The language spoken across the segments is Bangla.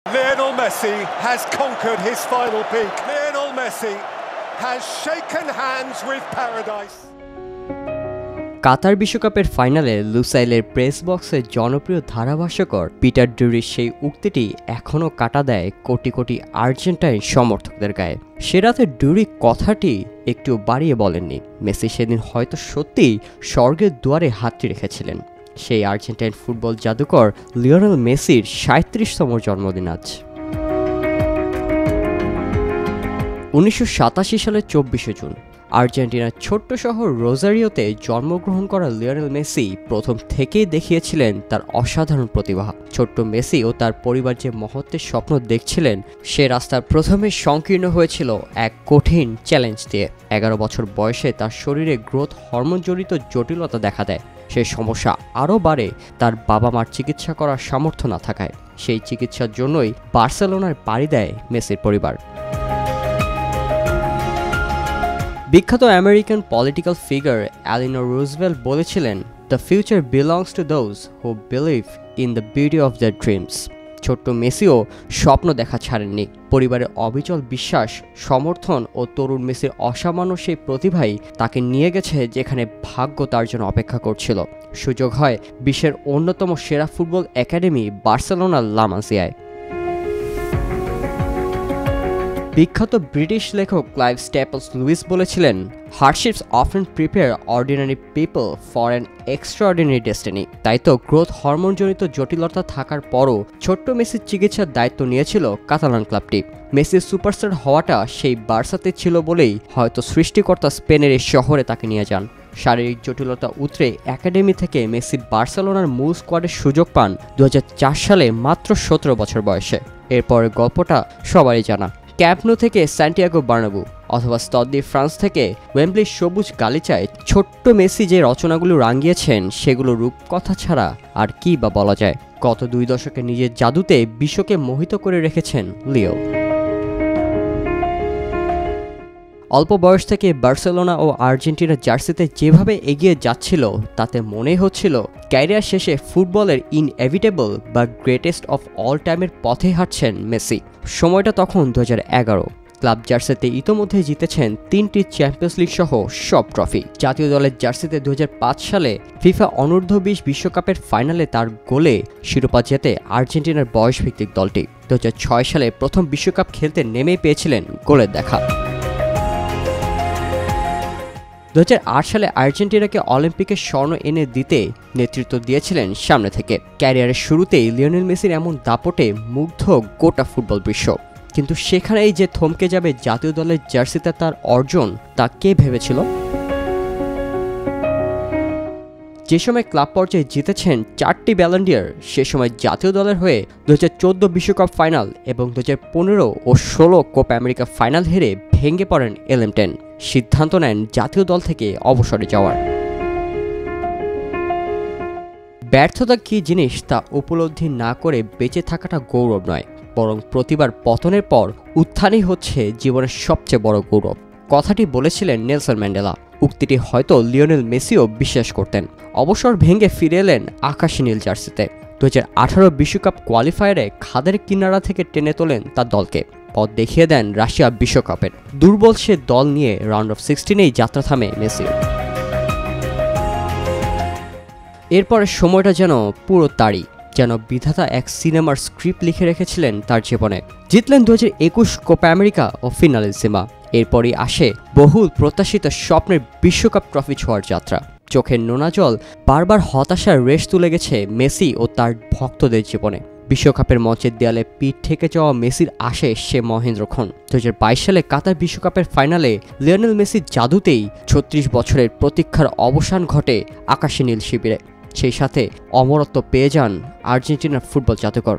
Lionel Messi has conquered his final peak. Lionel Messi has shaken hands with paradise. কাতার বিশ্বকাপের ফাইনালে লুসাইলের প্রেস বক্সে জনপ্রিয় ধারাভাষ্যকার পিটার ডুরির সেই উক্তিটি এখনও কাটা দেয় কোটি কোটি আর্জেন্টাইন সমর্থকদের গায়ে। সে রাতে ডুরি কথাটি একটু বাড়িয়ে বলেননি। মেসি সেদিন হয়তো সত্যিই স্বর্গের দুয়ারে হাতটি রেখেছিলেন। সেই আর্জেন্টাইন ফুটবল জাদুকর লিওনেল মেসির ৩৭তম জন্মদিন আজ। ১৯৮৭ সালের ২৪শে জুন আর্জেন্টিনার ছোট্ট শহর রোজারিওতে জন্মগ্রহণ করা লিওনেল মেসি প্রথম থেকেই দেখিয়েছিলেন তার অসাধারণ প্রতিভা। ছোট্ট মেসি ও তার পরিবার যে মহত্বের স্বপ্ন দেখছিলেন সে রাস্তা প্রথমে সংকীর্ণ হয়েছিল এক কঠিন চ্যালেঞ্জ দিয়ে। ১১ বছর বয়সে তার শরীরে গ্রোথ হরমোনজনিত জটিলতা দেখা দেয়। সেই সমস্যা আরও বাড়ে তার বাবা মার চিকিৎসা করার সামর্থ্য না থাকায়। সেই চিকিৎসার জন্যই বার্সেলোনায় পাড়ি দেয় মেসির পরিবার। বিখ্যাত American political figure Eleanor Roosevelt বলেছিলেন, the future belongs to those who believe in the beauty of their dreams. ছোট্ট মেসিও স্বপ্ন দেখা ছাড়েননি। পরিবারের অবিচল বিশ্বাস, সমর্থন ও তরুণ মেসির অসামান্য সেই প্রতিভাই তাকে নিয়ে গেছে যেখানে ভাগ্য তার জন্য অপেক্ষা করছিল। সুযোগ হয় বিশ্বের অন্যতম সেরা ফুটবল একাডেমি বার্সেলোনার লা মাসিয়ায়। বিখ্যাত ব্রিটিশ লেখক ক্লাইভ স্ট্যাপলস লুইস বলেছিলেন, hardships often prepare ordinary people for an extraordinary destiny. তাই তো গ্রোথ হরমোনজনিত জটিলতা থাকার পরও ছোট্ট মেসির চিকিৎসার দায়িত্ব নিয়েছিল কাতালান ক্লাবটি। মেসির সুপারস্টার হওয়াটা সেই বার্সাতে ছিল বলেই হয়তো সৃষ্টিকর্তা স্পেনের এই শহরে তাকে নিয়ে যান। শারীরিক জটিলতা উতরে একাডেমি থেকে মেসি বার্সেলোনার মূল স্কোয়াডের সুযোগ পান ২০০৪ সালে মাত্র ১৭ বছর বয়সে। এরপরের গল্পটা সবারই জানা। ক্যাম্প ন্যু থেকে সান্টিয়াগো বার্নাবু অথবা স্টাদ ডি ফ্রান্স থেকে ওয়েম্বলির সবুজ গালিচায় ছোট্ট মেসি যে রচনাগুলো রাঙিয়েছেন সেগুলো রূপকথা ছাড়া আর কি বা বলা যায়। গত ২ দশকে নিজের জাদুতে বিশ্বকে মোহিত করে রেখেছেন লিও। অল্প বয়স থেকে বার্সেলোনা ও আর্জেন্টিনার জার্সিতে যেভাবে এগিয়ে যাচ্ছিল তাতে মনে হচ্ছিল ক্যারিয়ার শেষে ফুটবলের ইনএভিটেবল বা গ্রেটেস্ট অফ অল টাইমের পথে হাঁটছেন মেসি। সময়টা তখন ২০১১। ক্লাব জার্সিতে ইতোমধ্যে জিতেছেন ৩টি চ্যাম্পিয়ন্স লিগ সহ সব ট্রফি। জাতীয় দলের জার্সিতে ২০০৫ সালে ফিফা অনূর্ধ্ব-২০ বিশ্বকাপের ফাইনালে তার গোলে শিরোপা জেতে আর্জেন্টিনার বয়সভিত্তিক দলটি। ২০০৬ সালে প্রথম বিশ্বকাপ খেলতে নেমেই পেয়েছিলেন গোলের দেখা। ২০০৮ সালে আর্জেন্টিনাকে অলিম্পিকে স্বর্ণ এনে দিতে নেতৃত্ব দিয়েছিলেন সামনে থেকে। ক্যারিয়ারের শুরুতেই লিওনেল মেসির এমন দাপটে মুগ্ধ গোটা ফুটবল বিশ্ব। কিন্তু সেখানেই যে থমকে যাবে জাতীয় দলের জার্সিতে তার অর্জন, তা কে ভেবেছিল? যে সময় ক্লাব পর্যায়ে জিতেছেন 4টি ব্যালন ডি'র, সে সময় জাতীয় দলের হয়ে 2014 বিশ্বকাপ ফাইনাল এবং 2015 ও 16 কোপা আমেরিকা ফাইনাল হেরে ভেঙে পড়েন এলএম10। সিদ্ধান্ত নেন জাতীয় দল থেকে অবসরে যাওয়ার। ব্যর্থতা কী জিনিস তা উপলব্ধি না করে বেঁচে থাকাটা গৌরব নয়, বরং প্রতিবার পতনের পর উত্থানই হচ্ছে জীবনের সবচেয়ে বড় গৌরব। কথাটি বলেছিলেন নেলসন ম্যান্ডেলা। উক্তিটি হয়তো লিওনেল মেসিও বিশ্বাস করতেন। অবসর ভেঙে ফিরে এলেন আকাশী নীল জার্সিতে। 2018 বিশ্বকাপ কোয়ালিফায়ারে খাদের কিনারা থেকে টেনে তোলেন তার দলকে। পথ দেখিয়ে দেন রাশিয়া বিশ্বকাপের। দুর্বল সে দল নিয়ে রাউন্ড অফ 16-এই যাত্রা থামে মেসির। এরপরে সময়টা যেন পুরো তারই, যেন বিধাতা এক সিনেমার স্ক্রিপ্ট লিখে রেখেছিলেন তার জীবনে। জিতলেন 2021 কোপা আমেরিকা ও ফিনালিসিমা। এরপরই আসে বহুল প্রত্যাশিত স্বপ্নের বিশ্বকাপ ট্রফি ছোঁয়ার যাত্রা। চোখের নোনা জল বারবার হতাশার রেশ তুলে গেছে মেসি ও তার ভক্তদের জীবনে। বিশ্বকাপের মঞ্চের দেয়ালে পিঠ ঠেকে যাওয়া মেসির আসে সে মহেন্দ্রক্ষণ। 2022 সালে কাতার বিশ্বকাপের ফাইনালে লিওনেল মেসির জাদুতেই 36 বছরের প্রতীক্ষার অবসান ঘটে আকাশী নীল শিবিরে। সেই সাথে অমরত্ব পেয়ে যান আর্জেন্টিনার ফুটবল জাদুকর।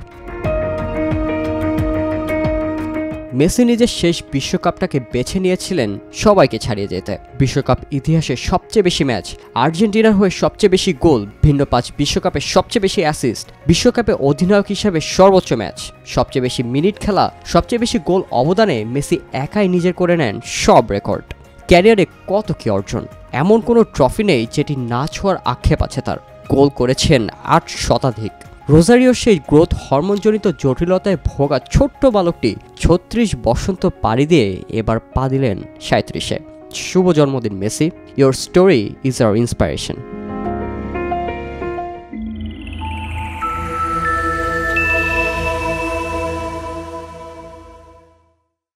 মেসি নিজের শেষ বিশ্বকাপটাকে বেছে নিয়েছিলেন সবাইকে ছাড়িয়ে যেতে। বিশ্বকাপ ইতিহাসে সবচেয়ে বেশি ম্যাচ, আর্জেন্টিনার হয়ে সবচেয়ে বেশি গোল, ভিন্ন 5 বিশ্বকাপে সবচেয়ে বেশি অ্যাসিস্ট, বিশ্বকাপে অধিনায়ক হিসেবে সর্বোচ্চ ম্যাচ, সবচেয়ে বেশি মিনিট খেলা, সবচেয়ে বেশি গোল অবদানে মেসি একাই নিজের করে নেন সব রেকর্ড। ক্যারিয়ারে কত কি অর্জন, এমন কোনো ট্রফি নেই যেটি না ছোঁয়ার আক্ষেপ আছে তার। গোল করেছেন 8 শতাধিক, রোজারিওর সেই গ্রোথ হরমোনজনিত জটিলতায় ভোগা ছোট্ট বালকটি ৩৬ বসন্ত পাড়ি দিয়ে এবার পা দিলেন ৩৭-এ। শুভ জন্মদিন Messi, your story is our inspiration.